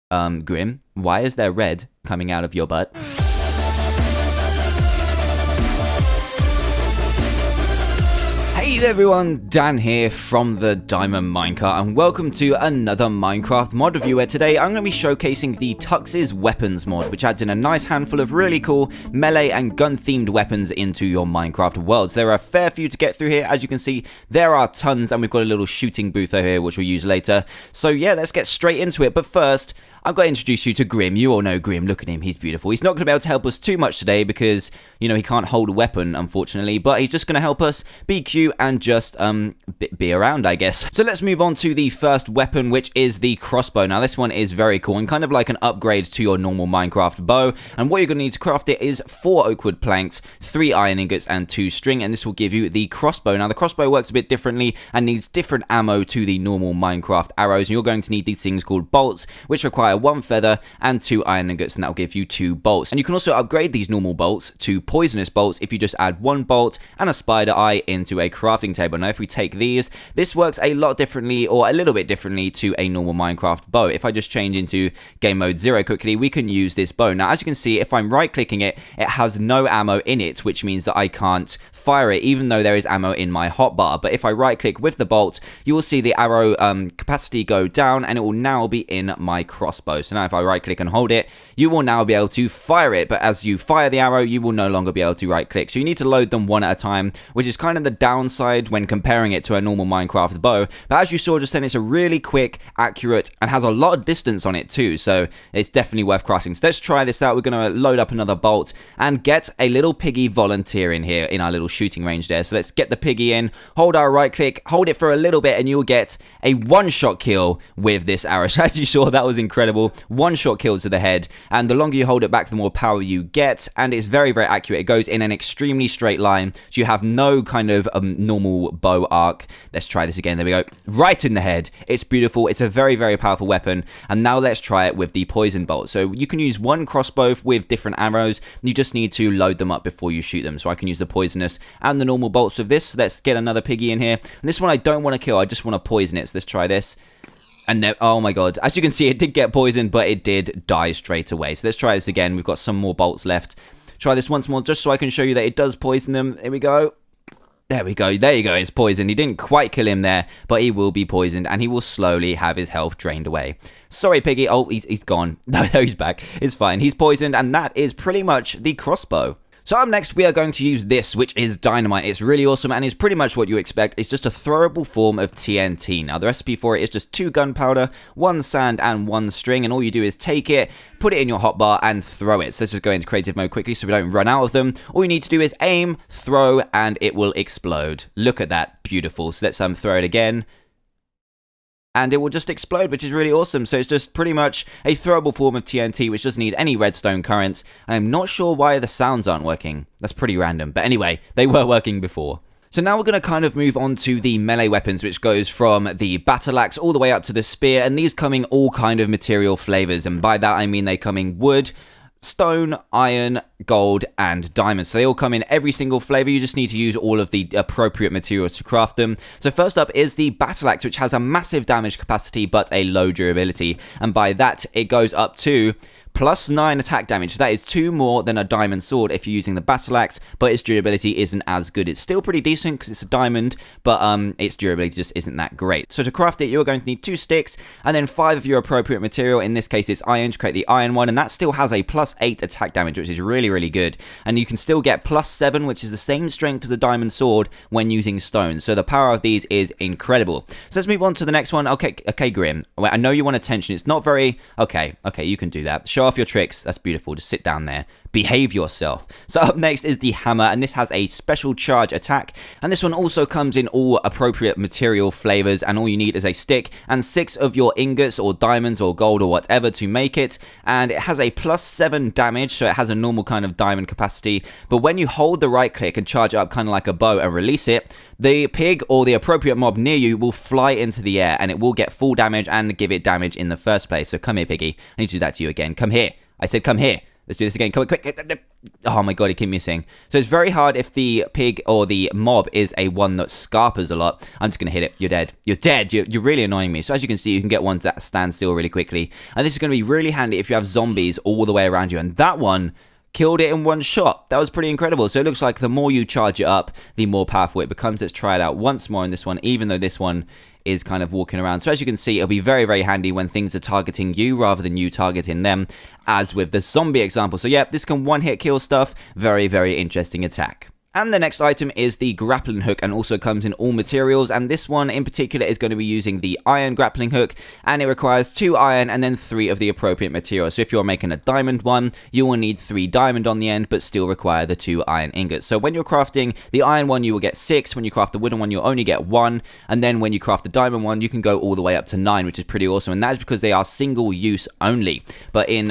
Grim, why is there red coming out of your butt? Hey there everyone, Dan here from the Diamond Minecart, and welcome to another Minecraft mod review where today I'm going to be showcasing the Tux's Weapons mod, which adds in a nice handful of really cool melee and gun themed weapons into your Minecraft worlds. There are a fair few to get through here. As you can see, there are tons, and we've got a little shooting booth over here which we'll use later. So yeah, let's get straight into it, but first I've got to introduce you to Grim. You all know Grim. Look at him. He's beautiful. He's not going to be able to help us too much today because, you know, he can't hold a weapon, unfortunately. But he's just going to help us be cute and just be around, I guess. So let's move on to the first weapon, which is the crossbow. Now, this one is very cool and kind of like an upgrade to your normal Minecraft bow. And what you're going to need to craft it is 4 oak wood planks, 3 iron ingots, and 2 string. And this will give you the crossbow. Now, the crossbow works a bit differently and needs different ammo to the normal Minecraft arrows. And you're going to need these things called bolts, which require 1 feather and 2 iron ingots, and that will give you 2 bolts. And you can also upgrade these normal bolts to poisonous bolts if you just add 1 bolt and a spider eye into a crafting table. Now, if we take these, this works a lot differently, or a little bit differently, to a normal Minecraft bow. If I just change into game mode 0 quickly, we can use this bow. Now, as you can see, if I'm right clicking it, it has no ammo in it, which means that I can't fire it, even though there is ammo in my hotbar. But if I right click with the bolt, you will see the arrow capacity go down, and it will now be in my crossbow. So now if I right click and hold it, you will now be able to fire it, but as you fire the arrow, you will no longer be able to right click. So you need to load them one at a time, which is kind of the downside when comparing it to a normal Minecraft bow. But as you saw just then, it's a really quick, accurate, and has a lot of distance on it too, so it's definitely worth crafting. So let's try this out. We're going to load up another bolt and get a little piggy volunteer in here in our little shooting range there. So let's get the piggy in, hold our right click, hold it for a little bit, and you'll get a one-shot kill with this arrow. So as you saw, that was incredible. One-shot kill to the head, and the longer you hold it back, the more power you get, and it's very, very accurate. It goes in an extremely straight line, so you have no kind of normal bow arc. Let's try this again. There we go. Right in the head. It's beautiful. It's a very, very powerful weapon, and now let's try it with the poison bolt. So you can use one crossbow with different arrows. You just need to load them up before you shoot them. So I can use the poisonous and the normal bolts with this. Let's get another piggy in here, and this one I don't want to kill. I just want to poison it. So let's try this. And then, oh my god, as you can see, it did get poisoned, but it did die straight away. So let's try this again. We've got some more bolts left. Try this once more, just so I can show you that it does poison them. Here we go. There we go. There you go. It's poisoned. He didn't quite kill him there, but he will be poisoned, and he will slowly have his health drained away. Sorry, piggy. Oh, he's gone. No, he's back. It's fine. He's poisoned, and that is pretty much the crossbow. So up next, we are going to use this, which is dynamite. It's really awesome, and it's pretty much what you expect. It's just a throwable form of TNT. Now, the recipe for it is just 2 gunpowder, 1 sand, and 1 string, and all you do is take it, put it in your hotbar, and throw it. So let's just go into creative mode quickly so we don't run out of them. All you need to do is aim, throw, and it will explode. Look at that. Beautiful. So let's throw it again, and it will just explode, which is really awesome. So it's just pretty much a throwable form of TNT, which doesn't need any redstone currents. And I'm not sure why the sounds aren't working. That's pretty random. But anyway, they were working before. So now we're going to kind of move on to the melee weapons, which goes from the battle axe all the way up to the spear. And these come in all kind of material flavors. And by that, I mean they come in wood, stone, iron, gold, and diamonds. So they all come in every single flavor. You just need to use all of the appropriate materials to craft them. So first up is the battle axe, which has a massive damage capacity but a low durability, and by that it goes up to +9 attack damage. That is 2 more than a diamond sword if you're using the battle axe, but its durability isn't as good. It's still pretty decent because it's a diamond, but its durability just isn't that great. So to craft it, you're going to need 2 sticks and then 5 of your appropriate material. In this case, it's iron to create the iron one, and that still has a +8 attack damage, which is really, really good. And you can still get +7, which is the same strength as a diamond sword when using stone. So the power of these is incredible. So let's move on to the next one. Okay, Grim. I know you want attention. It's not very... Okay, you can do that. Show off your tricks. That's beautiful. Just sit down there. Behave yourself. So up next is the hammer, and this has a special charge attack, and this one also comes in all appropriate material flavors, and all you need is a stick and 6 of your ingots or diamonds or gold or whatever to make it. And it has a +7 damage, so it has a normal kind of diamond capacity, but when you hold the right click and charge it up kind of like a bow and release it, the pig or the appropriate mob near you will fly into the air, and it will get full damage and give it damage in the first place. So come here, piggy. I need to do that to you again. Come here. I said come here. Let's do this again. Come on, quick. Oh my god, he keep missing. So it's very hard if the pig or the mob is a one that scarpers a lot. I'm just going to hit it. You're dead. You're dead. You're really annoying me. So as you can see, you can get one to stand still really quickly. And this is going to be really handy if you have zombies all the way around you. And that one killed it in one shot. That was pretty incredible. So it looks like the more you charge it up, the more powerful it becomes. Let's try it out once more in this one, even though this one is kind of walking around. So as you can see, it'll be very, very handy when things are targeting you rather than you targeting them, as with the zombie example. So yeah, this can one-hit kill stuff. Very, very interesting attack. And the next item is the grappling hook, and also comes in all materials, and this one in particular is going to be using the iron grappling hook, and it requires 2 iron and then 3 of the appropriate material. So if you're making a diamond one, you will need 3 diamond on the end, but still require the 2 iron ingots. So when you're crafting the iron one, you will get 6. When you craft the wooden one, you'll only get 1, and then when you craft the diamond one, you can go all the way up to 9, which is pretty awesome, and that is because they are single use only. But in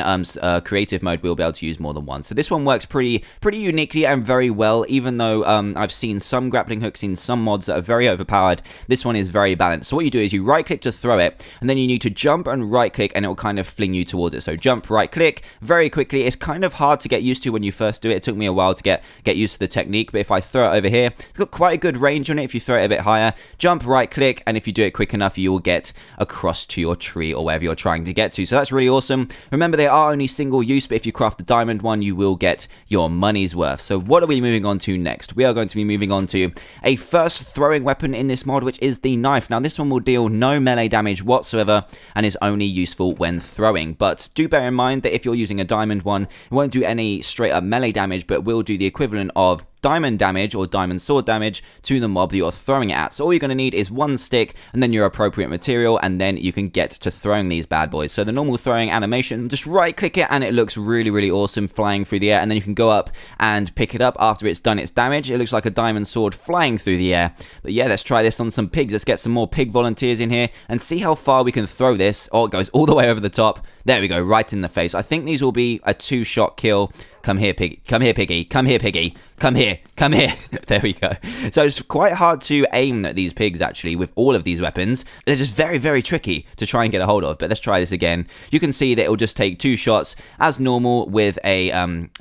creative mode, we'll be able to use more than one. So this one works pretty uniquely and very well, even though I've seen some grappling hooks in some mods that are very overpowered. This one is very balanced. So what you do is you right click to throw it, and then you need to jump and right click, and it will kind of fling you towards it. So jump, right click very quickly. It's kind of hard to get used to when you first do it. It took me a while to get used to the technique, but if I throw it over here, it's got quite a good range on it. If you throw it a bit higher, jump, right click, and if you do it quick enough, you will get across to your tree or wherever you're trying to get to. So that's really awesome. Remember, they are only single use, but if you craft the diamond one, you will get your money's worth. So what are we moving on to next? We are going to be moving on to a first throwing weapon in this mod, which is the knife. Now this one will deal no melee damage whatsoever and is only useful when throwing, but do bear in mind that if you're using a diamond one, it won't do any straight up melee damage, but will do the equivalent of diamond damage or diamond sword damage to the mob that you're throwing it at. So all you're going to need is 1 stick and then your appropriate material, and then you can get to throwing these bad boys. So the normal throwing animation, just right click it and it looks really awesome flying through the air, and then you can go up and pick it up after it's done its damage. It looks like a diamond sword flying through the air. But yeah, let's try this on some pigs. Let's get some more pig volunteers in here and see how far we can throw this. Oh, it goes all the way over the top. There we go, right in the face. I think these will be a 2-shot kill. Come here, piggy. Come here, piggy. Come here, piggy. Come here. Come here. There we go. So it's quite hard to aim at these pigs, actually, with all of these weapons. They're just very tricky to try and get a hold of. But let's try this again. You can see that it will just take 2 shots, as normal, with a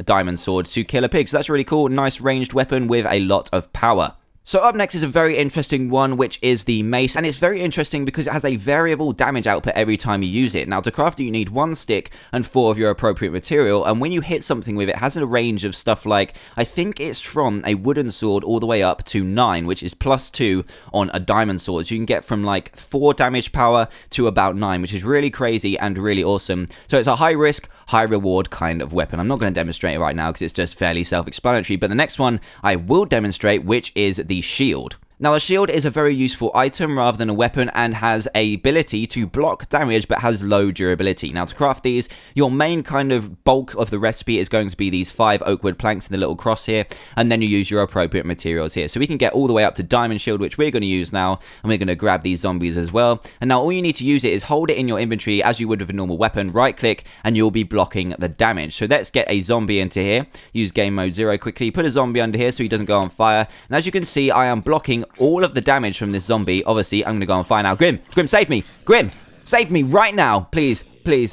diamond sword to kill a pig. So that's really cool. Nice ranged weapon with a lot of power. So up next is a very interesting one, which is the mace, and it's very interesting because it has a variable damage output every time you use it. Now to craft it, you need 1 stick and 4 of your appropriate material, and when you hit something with it, it has a range of stuff like, I think it's from a wooden sword all the way up to 9, which is +2 on a diamond sword. So you can get from like 4 damage power to about 9, which is really crazy and really awesome. So it's a high risk, high reward kind of weapon. I'm not going to demonstrate it right now because it's just fairly self-explanatory, but the next one I will demonstrate, which is the shield. Now, a shield is a very useful item rather than a weapon and has a ability to block damage but has low durability. Now, to craft these, your main kind of bulk of the recipe is going to be these 5 oak wood planks in the little cross here, and then you use your appropriate materials here. So we can get all the way up to diamond shield, which we're going to use now, and we're going to grab these zombies as well. And now all you need to use it is hold it in your inventory as you would with a normal weapon, right click, and you'll be blocking the damage. So let's get a zombie into here. Use game mode 0 quickly, put a zombie under here so he doesn't go on fire. And as you can see, I am blocking all of the damage from this zombie. Obviously, I'm going to go on fire now. Grim, save me. Grim, save me right now. Please.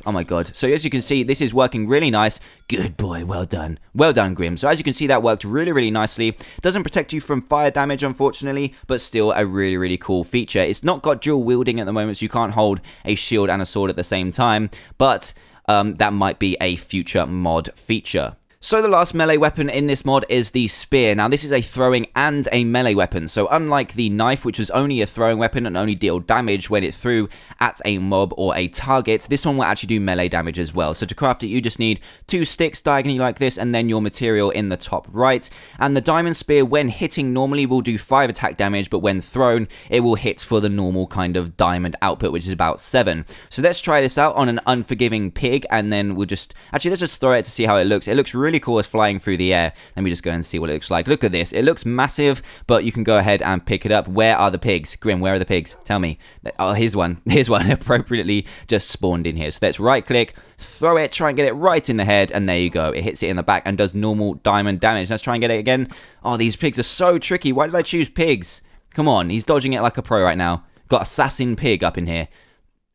Oh my god. So as you can see, this is working really nice. Good boy. Well done. Well done, Grim. So as you can see, that worked really nicely. Doesn't protect you from fire damage, unfortunately, but still a really cool feature. It's not got dual wielding at the moment, so you can't hold a shield and a sword at the same time, but that might be a future mod feature. So the last melee weapon in this mod is the spear. Now this is a throwing and a melee weapon, so unlike the knife, which was only a throwing weapon and only deal damage when it threw at a mob or a target, this one will actually do melee damage as well. So to craft it, you just need 2 sticks diagonally like this, and then your material in the top right. And the diamond spear, when hitting normally, will do 5 attack damage, but when thrown, it will hit for the normal kind of diamond output, which is about 7. So let's try this out on an unforgiving pig, and then we'll just, actually let's just throw it to see how it looks. It looks really cool as flying through the air. Let me just go and see what it looks like. Look at this. It looks massive, but you can go ahead and pick it up. Where are the pigs? Grim, where are the pigs? Tell me. Oh, here's one. Here's one appropriately just spawned in here. So let's right click, throw it, try and get it right in the head, and there you go. It hits it in the back and does normal diamond damage. Let's try and get it again. Oh, these pigs are so tricky. Why did I choose pigs? Come on, he's dodging it like a pro right now. Got assassin pig up in here.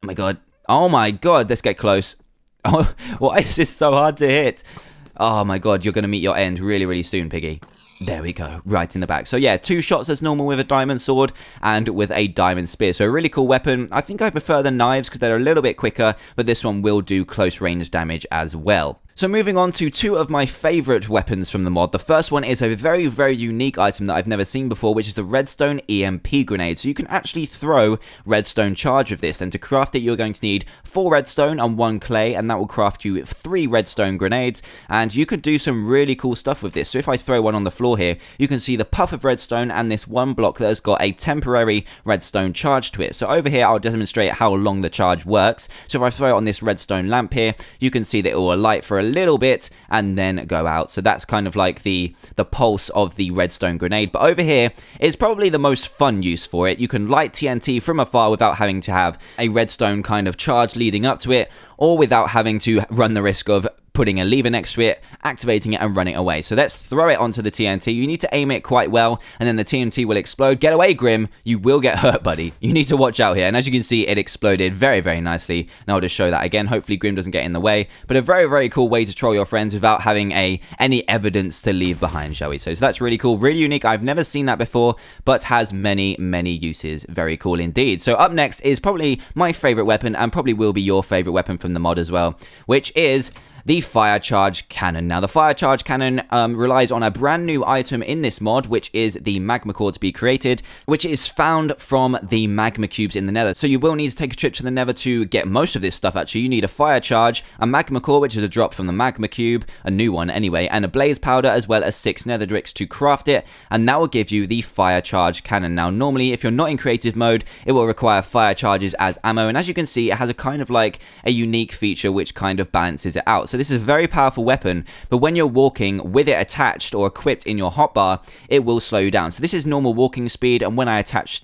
Oh my god. Oh my god, let's get close. Oh, why is this so hard to hit? Oh my god, you're going to meet your end really, really soon, Piggy. There we go, right in the back. So yeah, 2 shots as normal with a diamond sword and with a diamond spear. So a really cool weapon. I think I prefer the knives because they're a little bit quicker, but this one will do close range damage as well. So moving on to 2 of my favorite weapons from the mod. The first one is a very, very unique item that I've never seen before, which is the redstone EMP grenade. So you can actually throw redstone charge with this, and to craft it, you're going to need 4 redstone and 1 clay, and that will craft you 3 redstone grenades, and you could do some really cool stuff with this. So if I throw one on the floor here, you can see the puff of redstone and this one block that has got a temporary redstone charge to it. So over here, I'll demonstrate how long the charge works. So if I throw it on this redstone lamp here, you can see that it will light for a little bit and then go out. So that's kind of like the pulse of the redstone grenade. But over here is probably the most fun use for it. You can light TNT from afar without having to have a redstone kind of charge leading up to it, or without having to run the risk of putting a lever next to it, activating it, and running away. So let's throw it onto the TNT. You need to aim it quite well, and then the TNT will explode. Get away, Grim. You will get hurt, buddy. You need to watch out here. And as you can see, it exploded very, very nicely. And I'll just show that again. Hopefully, Grim doesn't get in the way. But a very, very cool way to troll your friends without having any evidence to leave behind, shall we say. So that's really cool. Really unique. I've never seen that before, but has many, many uses. Very cool indeed. So up next is probably my favorite weapon, and probably will be your favorite weapon from the mod as well, which is the fire charge cannon. Now, the fire charge cannon relies on a brand new item in this mod, which is the magma core to be created, which is found from the magma cubes in the nether. So you will need to take a trip to the nether to get most of this stuff. Actually, you need a fire charge, a magma core, which is a drop from the magma cube, a new one anyway, and a blaze powder, as well as 6 nether bricks to craft it, and that will give you the fire charge cannon. Now, normally, if you're not in creative mode, it will require fire charges as ammo, and as you can see, it has a kind of like a unique feature which kind of balances it out. So this is a very powerful weapon, but when you're walking with it attached or equipped in your hotbar, it will slow you down. So this is normal walking speed, and when I attach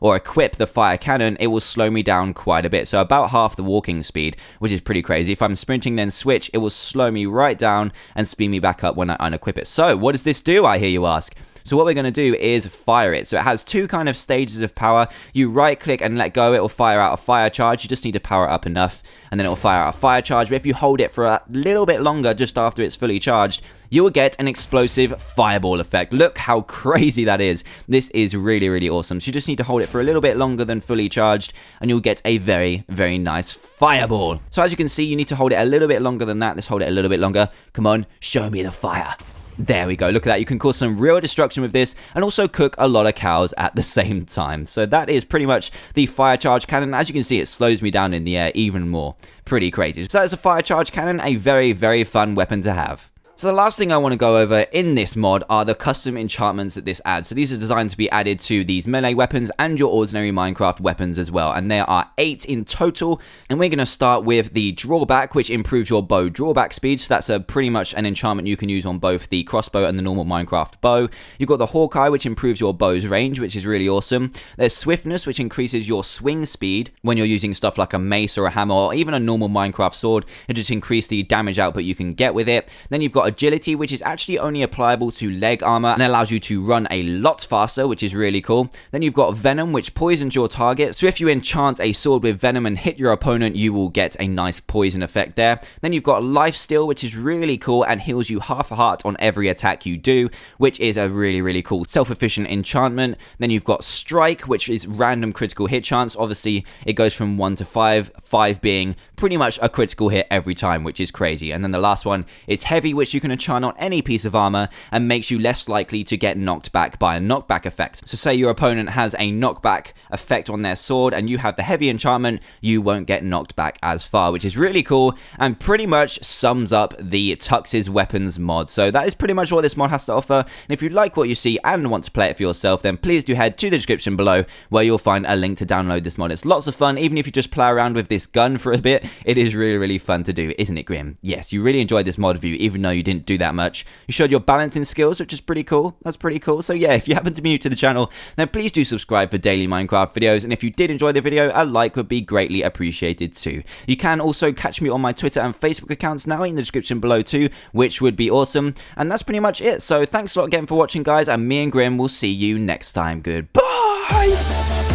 or equip the fire cannon, it will slow me down quite a bit. So about half the walking speed, which is pretty crazy. If I'm sprinting then switch, it will slow me right down and speed me back up when I unequip it. So what does this do, I hear you ask? So what we're going to do is fire it. So it has 2 kind of stages of power. You right click and let go, it will fire out a fire charge. You just need to power it up enough, and then it will fire out a fire charge. But if you hold it for a little bit longer just after it's fully charged, you will get an explosive fireball effect. Look how crazy that is. This is really, really awesome. So you just need to hold it for a little bit longer than fully charged, and you'll get a very, very nice fireball. So as you can see, you need to hold it a little bit longer than that. Let's hold it a little bit longer. Come on, show me the fire. There we go. Look at that. You can cause some real destruction with this, and also cook a lot of cows at the same time. So that is pretty much the fire charge cannon. As you can see, it slows me down in the air even more. Pretty crazy. So that is a fire charge cannon, a very, very fun weapon to have. So the last thing I want to go over in this mod are the custom enchantments that this adds. So these are designed to be added to these melee weapons and your ordinary Minecraft weapons as well. And there are 8 in total. And we're going to start with the drawback, which improves your bow drawback speed. So that's pretty much an enchantment you can use on both the crossbow and the normal Minecraft bow. You've got the Hawkeye, which improves your bow's range, which is really awesome. There's swiftness, which increases your swing speed when you're using stuff like a mace or a hammer or even a normal Minecraft sword. It just increases the damage output you can get with it. Then you've got agility, which is actually only applicable to leg armor and allows you to run a lot faster, which is really cool. Then you've got venom, which poisons your target. So if you enchant a sword with venom and hit your opponent, you will get a nice poison effect there. Then you've got lifesteal, which is really cool and heals you half a heart on every attack you do, which is a really, really cool self-efficient enchantment. Then you've got strike, which is random critical hit chance. Obviously, it goes from 1 to 5, 5 being pretty much a critical hit every time, which is crazy. And then the last one is heavy, which you can enchant on any piece of armor and makes you less likely to get knocked back by a knockback effect. So say your opponent has a knockback effect on their sword and you have the heavy enchantment, you won't get knocked back as far, which is really cool and pretty much sums up the Tux's Weapons mod. So that is pretty much what this mod has to offer. And if you like what you see and want to play it for yourself, then please do head to the description below where you'll find a link to download this mod. It's lots of fun. Even if you just play around with this gun for a bit, it is really, really fun to do, isn't it, Grim? Yes, you really enjoyed this mod review, even though you didn't do that much. You showed your balancing skills, which is pretty cool. That's pretty cool. So yeah, if you happen to be new to the channel, then please do subscribe for daily Minecraft videos. And if you did enjoy the video, a like would be greatly appreciated too. You can also catch me on my Twitter and Facebook accounts now in the description below too, which would be awesome. And that's pretty much it. So thanks a lot again for watching, guys, and me and Grim will see you next time. Goodbye!